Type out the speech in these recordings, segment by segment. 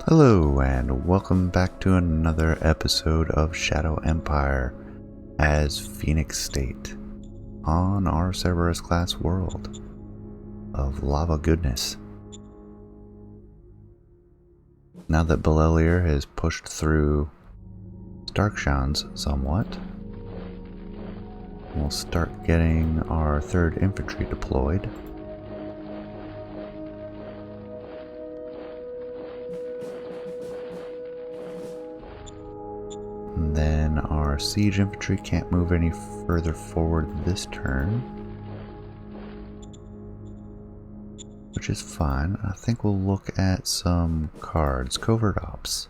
Hello and welcome back to another episode of Shadow Empire as Phoenixstate on our Cerberus class world of lava goodness. Now that Belelier has pushed through Starkshines somewhat, we'll start getting our 3rd Infantry deployed. And then our siege infantry can't move any further forward this turn, which is fine. I think we'll look at some cards. Covert Ops.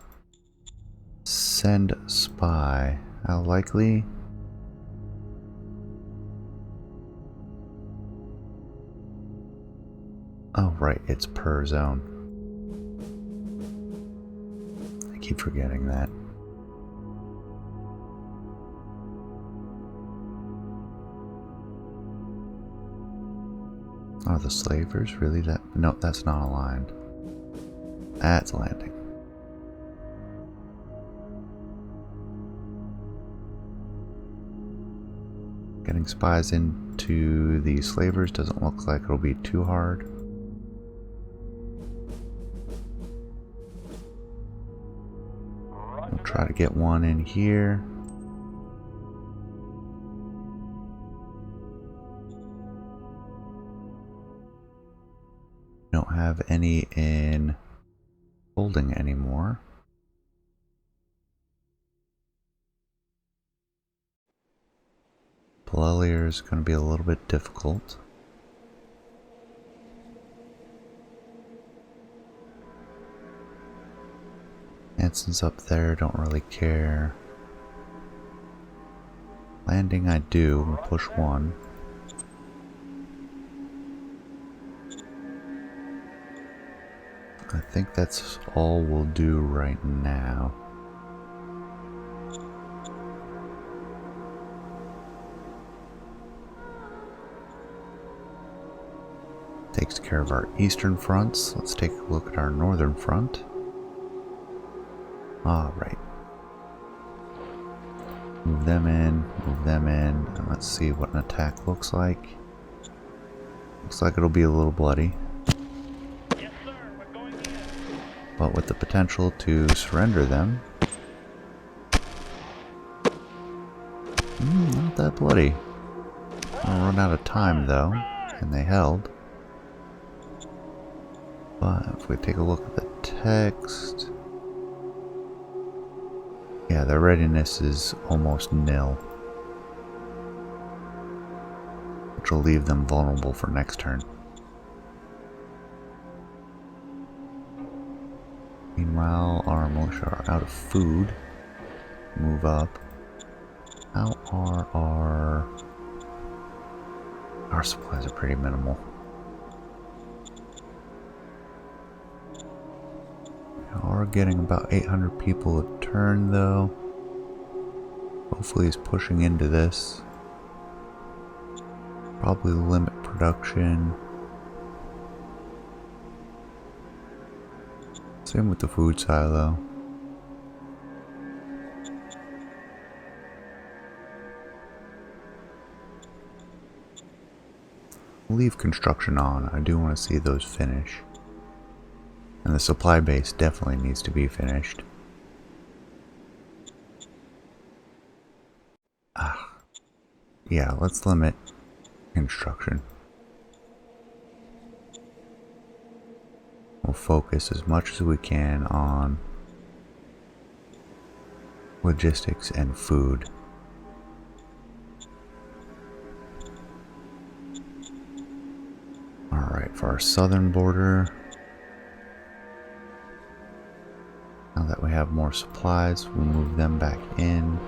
Send Spy. How likely? Oh right, it's per zone. I keep forgetting that. Are the slavers really that? No, that's not aligned. That's landing. Getting spies into the slavers doesn't look like it'll be too hard. We'll try to get one in here. Don't have any in holding anymore. Belelier is going to be a little bit difficult. Anson's up there, don't really care. Landing I do, we'll push one. I think that's all we'll do right now. Takes care of our eastern fronts. Let's take a look at our northern front. Alright. Move them in, and let's see what an attack looks like. Looks like it'll be a little bloody. But with the potential to surrender them. Not that bloody. I'll run out of time though, and they held. But if we take a look at the text, yeah, their readiness is almost nil, which will leave them vulnerable for next turn. Meanwhile, our militia are out of food. Move up. How are our supplies are pretty minimal. We're getting about 800 people a turn though. Hopefully he's pushing into this. Probably limit production. Same with the food silo. Leave construction on. I do want to see those finish. And the supply base definitely needs to be finished. Yeah, let's limit construction. We'll focus as much as we can on logistics and food. Alright, for our southern border, now that we have more supplies, we'll move them back in.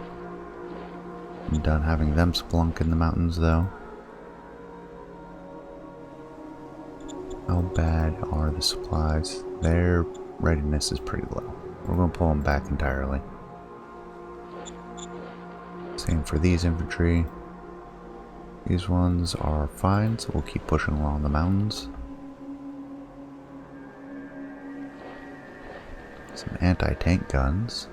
I'm done having them splunk in the mountains though. How bad are the supplies? Their readiness is pretty low. We're going to pull them back entirely. Same for these infantry. These ones are fine, so we'll keep pushing along the mountains. Some anti-tank guns.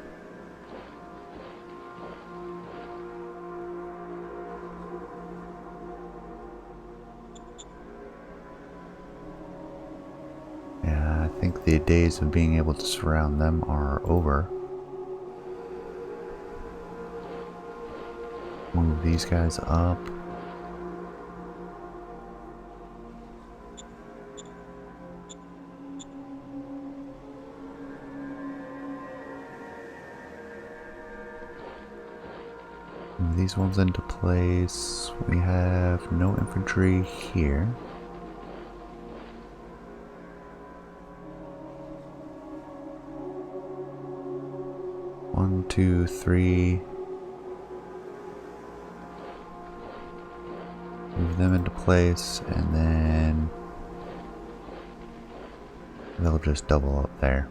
Yeah, I think the days of being able to surround them are over. Move these guys up. Move these ones into place. We have no infantry here. One, two, three. Move them into place, and then they'll just double up there.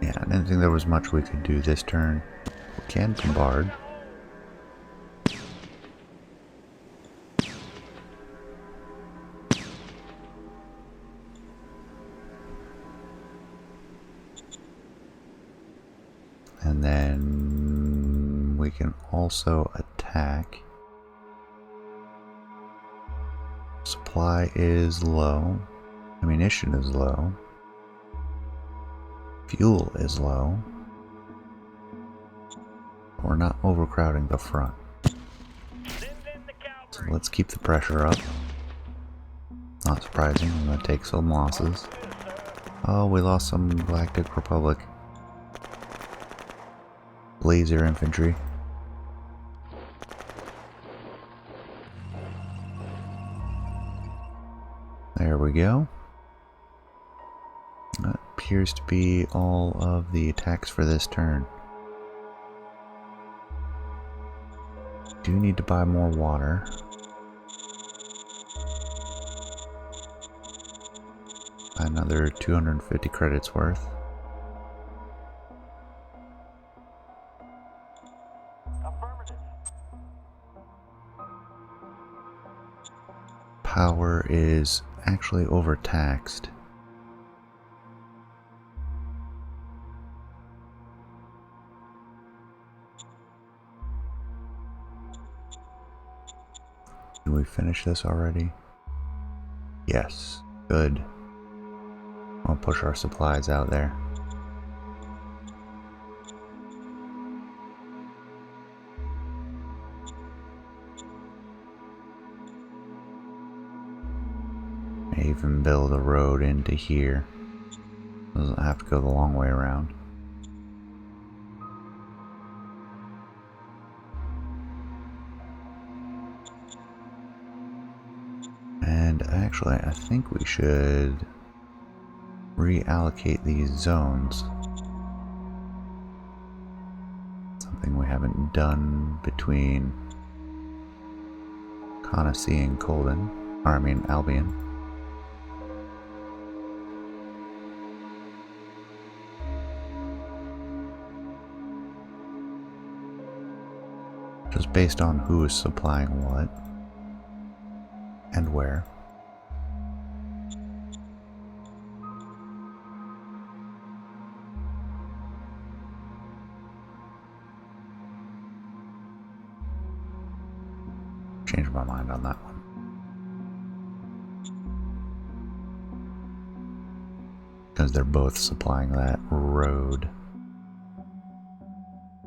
Yeah, I didn't think there was much we could do this turn. We can bombard. And then we can also attack. Supply is low. Ammunition is low. Fuel is low. We're not overcrowding the front. So let's keep the pressure up. Not surprising, I'm going to take some losses. Oh, we lost some Galactic Republic laser infantry. There we go. That appears to be all of the attacks for this turn. Do need to buy more water. Another 250 credits worth. Power is actually overtaxed. Did we finish this already? Yes, good. I'll push our supplies out there. May even build a road into here. Doesn't have to go the long way around. And actually, I think we should reallocate these zones. Something we haven't done between Connaughton and Colden, or I mean Albion. Just based on who is supplying what and where. Changed my mind on that one. Because they're both supplying that road.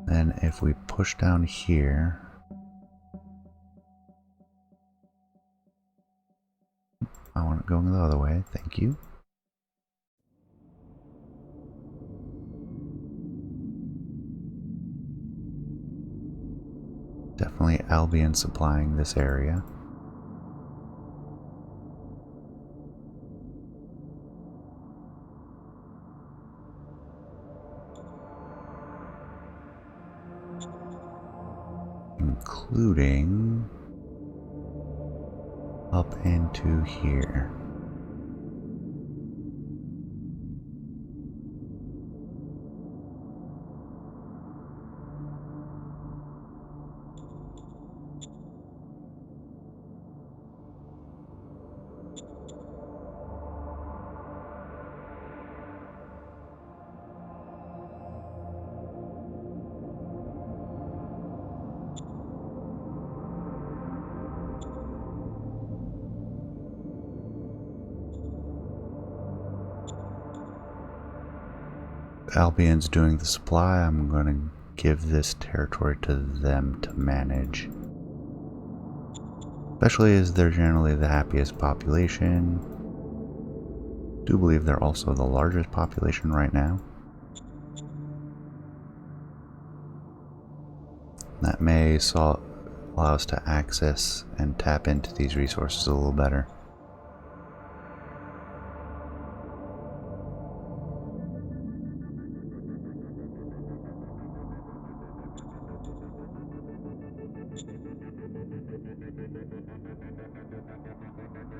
Then if we push down here, I want it going the other way, thank you. Definitely Albion supplying this area. Including up into here. Albion's doing the supply. I'm going to give this territory to them to manage. Especially as they're generally the happiest population. Do believe they're also the largest population right now. That may allow us to access and tap into these resources a little better.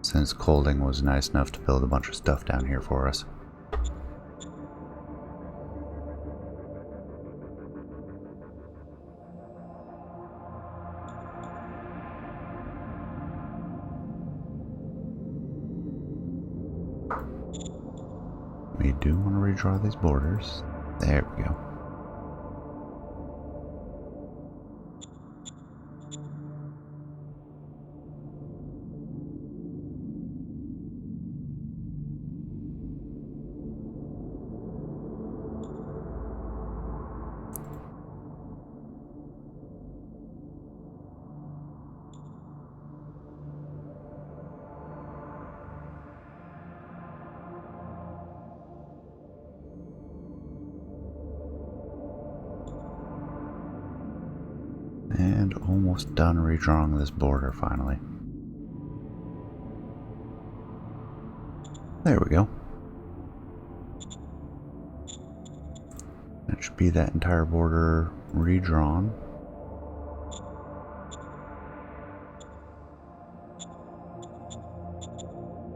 Since Colding was nice enough to build a bunch of stuff down here for us. We do want to redraw these borders. There we go. And almost done redrawing this border finally. There we go. That should be that entire border redrawn.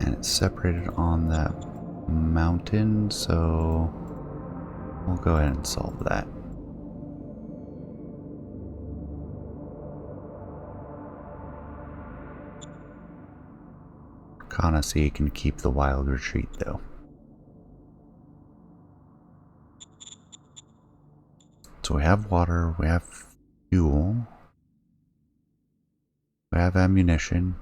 And it's separated on that mountain, so we'll go ahead and solve that. Conasea can keep the wild retreat though. So we have water, we have fuel, we have ammunition,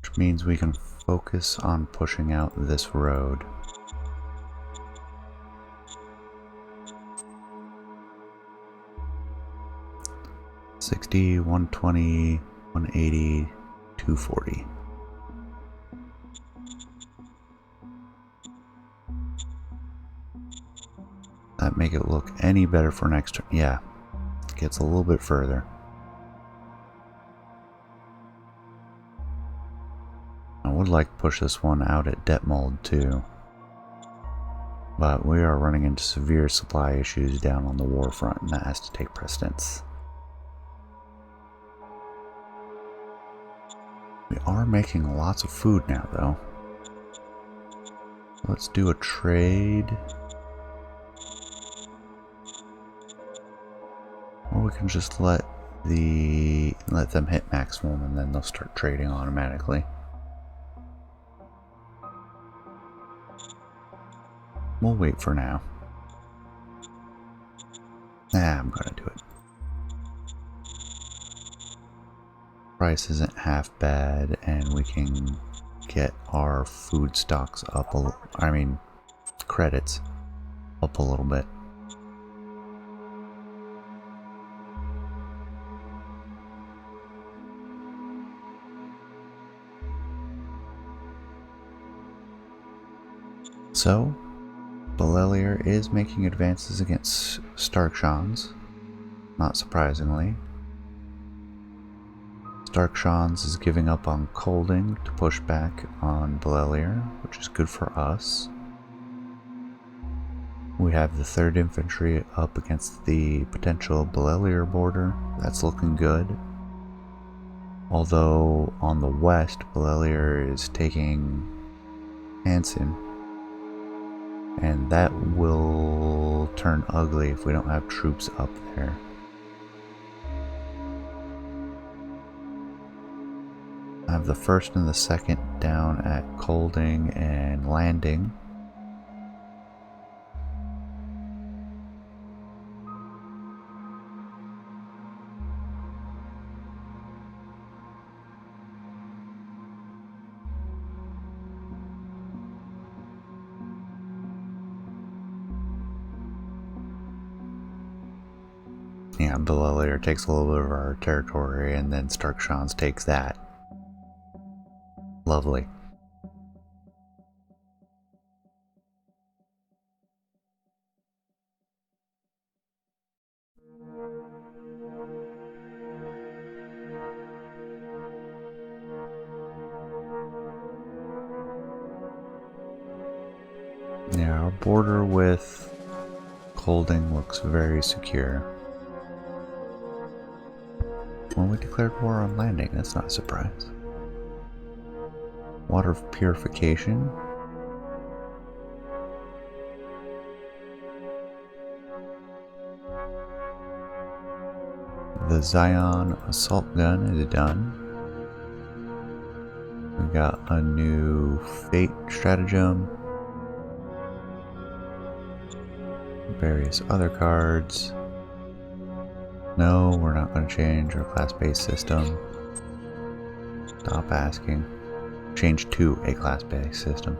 which means we can focus on pushing out this road. $60, $120, $180, $240. That make it look any better for next turn? Yeah, gets a little bit further. I would like to push this one out at Detmold too, but we are running into severe supply issues down on the war front, and that has to take precedence. We are making lots of food now though. Let's do a trade. Or we can just let them hit maximum and then they'll start trading automatically. We'll wait for now. I'm gonna do it. Price isn't half bad, and we can get our food stocks up credits up a little bit. So, Belelier is making advances against Starkshans, not surprisingly. Starkshans is giving up on Colding to push back on Belelier, which is good for us. We have the 3rd Infantry up against the potential Belelier border. That's looking good. Although on the west, Belelier is taking Hansen, and that will turn ugly if we don't have troops up there. I have the 1st and the 2nd down at Colding and Landing. Yeah, Belelier takes a little bit of our territory, and then Starkshans takes that. Lovely. Yeah, our border with Colding looks very secure. When we declared war on landing, that's not a surprise. Water purification. The Zion assault gun is done. We got a new Fate stratagem. Various other cards. No, we're not going to change our class-based system. Stop asking. Change to a class-based system.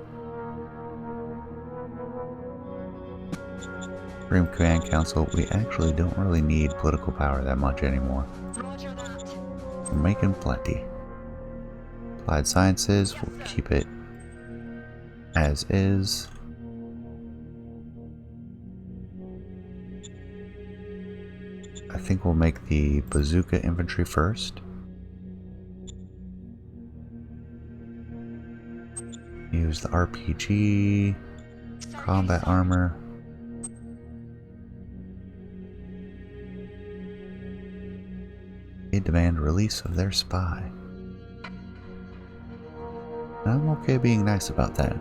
Supreme Command Council, we actually don't really need political power that much anymore. We're making plenty. Applied Sciences, we'll keep it as is. I think we'll make the bazooka infantry first. Use the RPG, combat armor. They demand release of their spy. And I'm okay being nice about that.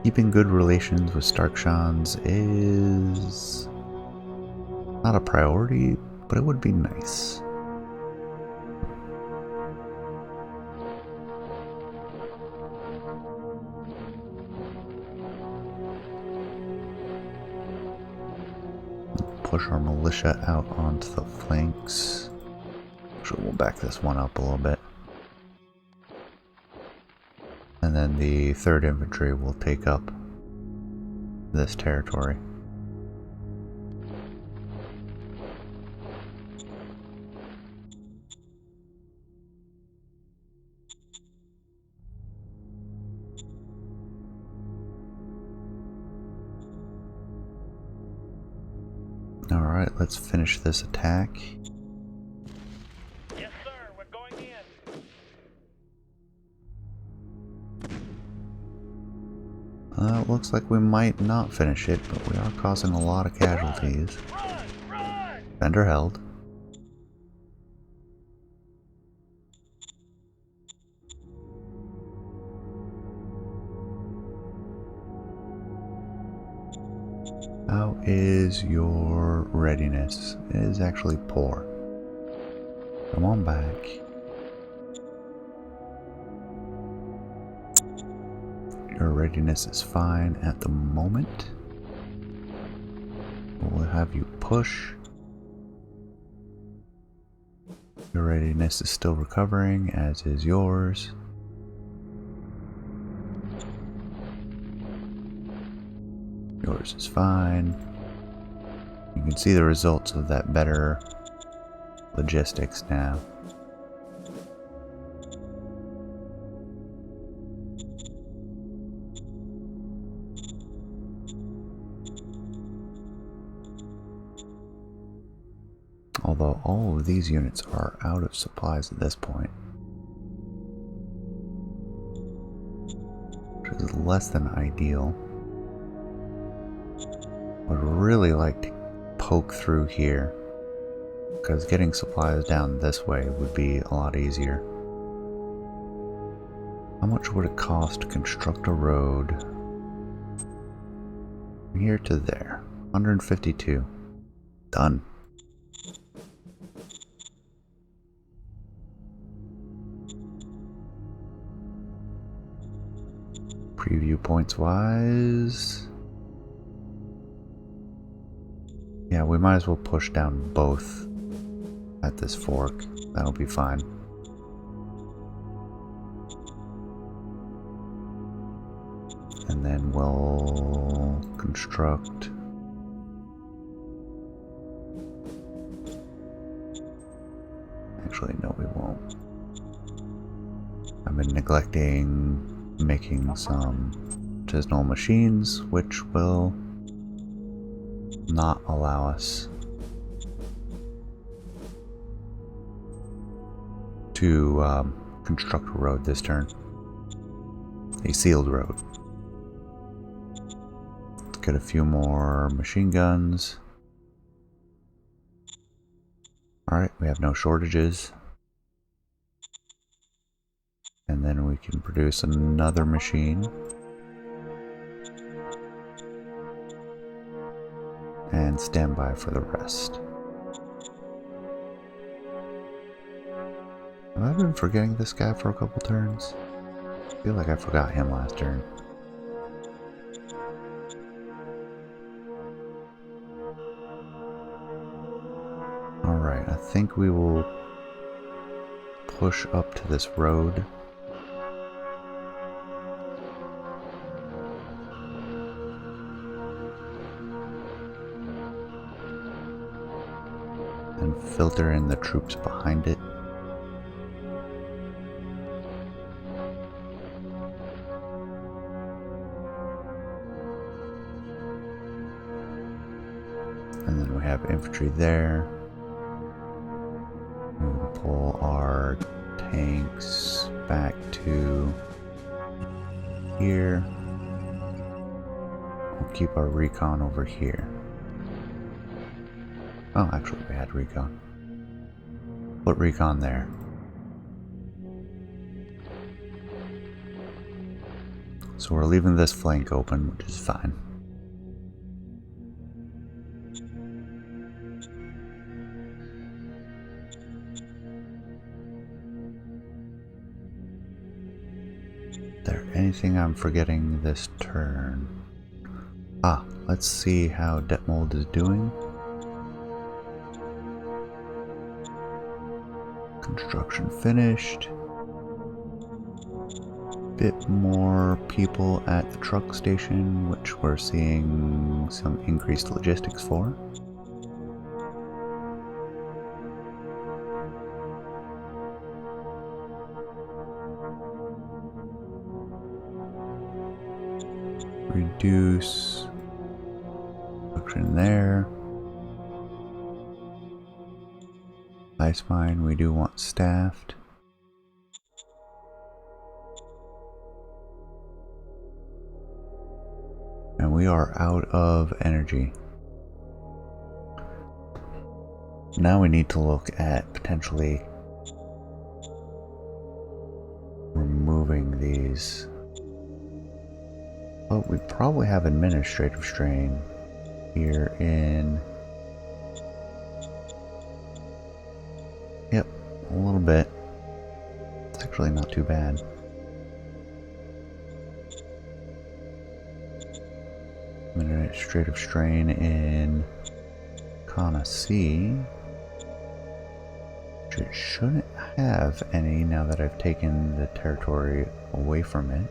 Keeping good relations with Starkshans is not a priority, but it would be nice. Push our militia out onto the flanks. Actually, we'll back this one up a little bit. And then the 3rd Infantry will take up this territory. Alright, let's finish this attack. Yes, sir. We're going in. Looks like we might not finish it, but we are causing a lot of casualties. Run! Defender held. How is your readiness? It is actually poor. Come on back. Your readiness is fine at the moment. We'll have you push. Your readiness is still recovering, as is yours. Yours is fine. You can see the results of that better logistics now. Although all of these units are out of supplies at this point, which is less than ideal. Would really like to poke through here, because getting supplies down this way would be a lot easier. How much would it cost to construct a road from here to there? 152. Done. Preview points wise. Yeah, we might as well push down both at this fork. That'll be fine. And then And we'll construct actually no we won't. I've been neglecting making some artisanal machines which will not allow us to construct a road this turn. A sealed road. Let's get a few more machine guns. Alright, we have no shortages. And then we can produce another machine. And stand by for the rest. Have I been forgetting this guy for a couple turns? I feel like I forgot him last turn. Alright, I think we will push up to this road. And filter in the troops behind it. And then we have infantry there. We'll pull our tanks back to here. We'll keep our recon over here. Oh, actually we had recon. Put recon there. So we're leaving this flank open, which is fine. Is there anything I'm forgetting this turn? Ah, let's see how Detmold is doing. Construction finished. Bit more people at the truck station, which we're seeing some increased logistics for. Reduce production there. Ice mine, we do want staffed. And we are out of energy. Now we need to look at potentially removing these. Oh, we probably have administrative strain here in... Yep, a little bit. It's actually not too bad. Administrative strain in Kana C. Which it shouldn't have any now that I've taken the territory away from it.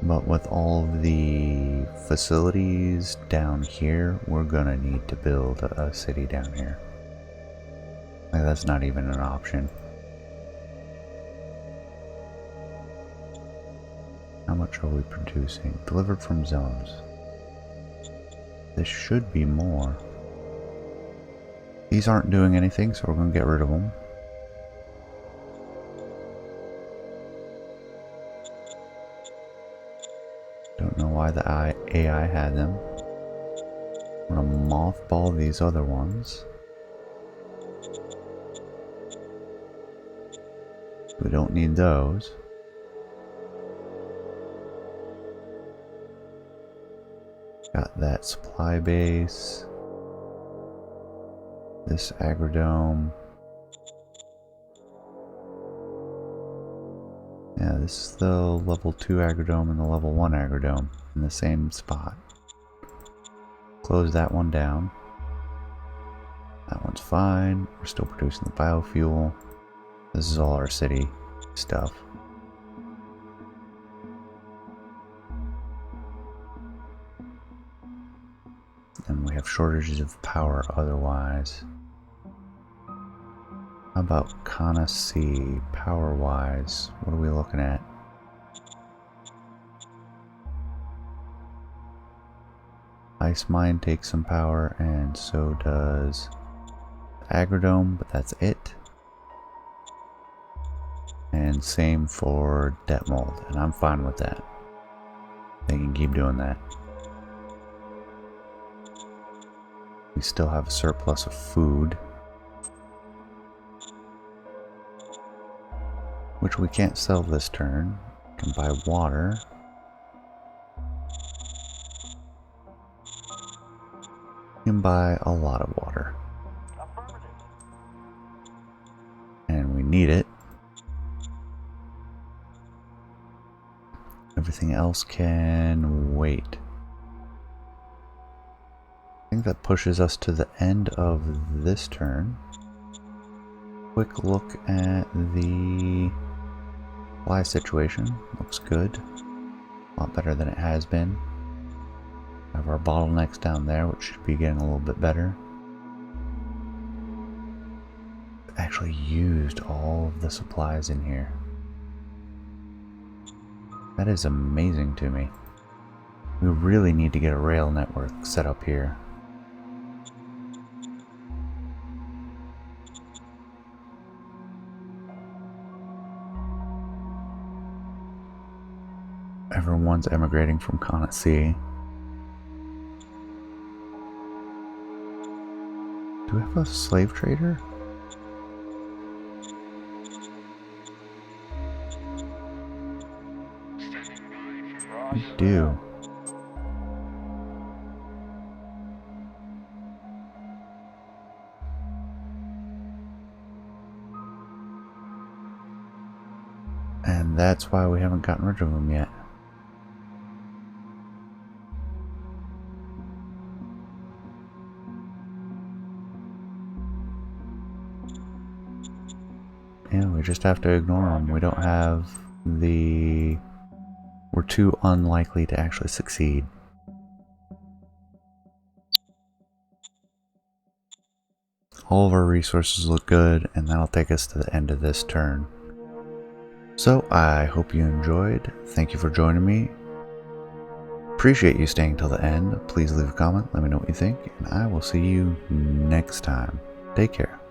But with all of the facilities down here, we're gonna need to build a city down here. Like, that's not even an option. How much are we producing? Delivered from zones. This should be more. These aren't doing anything, so we're gonna get rid of them. Don't know why the AI had them. I'm gonna mothball these other ones. We don't need those. Got that supply base. This agrodome. Yeah, this is the level 2 agrodome and the level 1 agrodome in the same spot. Close that one down. That one's fine. We're still producing the biofuel. This is all our city stuff. And we have shortages of power otherwise. How about Kana C, power-wise? What are we looking at? Ice Mine takes some power, and so does Agrodome, but that's it. And same for Detmold, and I'm fine with that. They can keep doing that. We still have a surplus of food, which we can't sell this turn. We can buy water. We can buy a lot of water. And we need it. Everything else can wait. I think that pushes us to the end of this turn. Quick look at the supply situation. Looks good. A lot better than it has been. Have our bottlenecks down there, which should be getting a little bit better. Actually used all of the supplies in here. That is amazing to me. We really need to get a rail network set up here. Everyone's emigrating from Kana C. Do we have a slave trader? We do. And that's why we haven't gotten rid of them yet. Yeah, we just have to ignore them. We don't have the... We're too unlikely to actually succeed. All of our resources look good, and that'll take us to the end of this turn. So, I hope you enjoyed. Thank you for joining me. Appreciate you staying till the end. Please leave a comment, let me know what you think, and I will see you next time. Take care.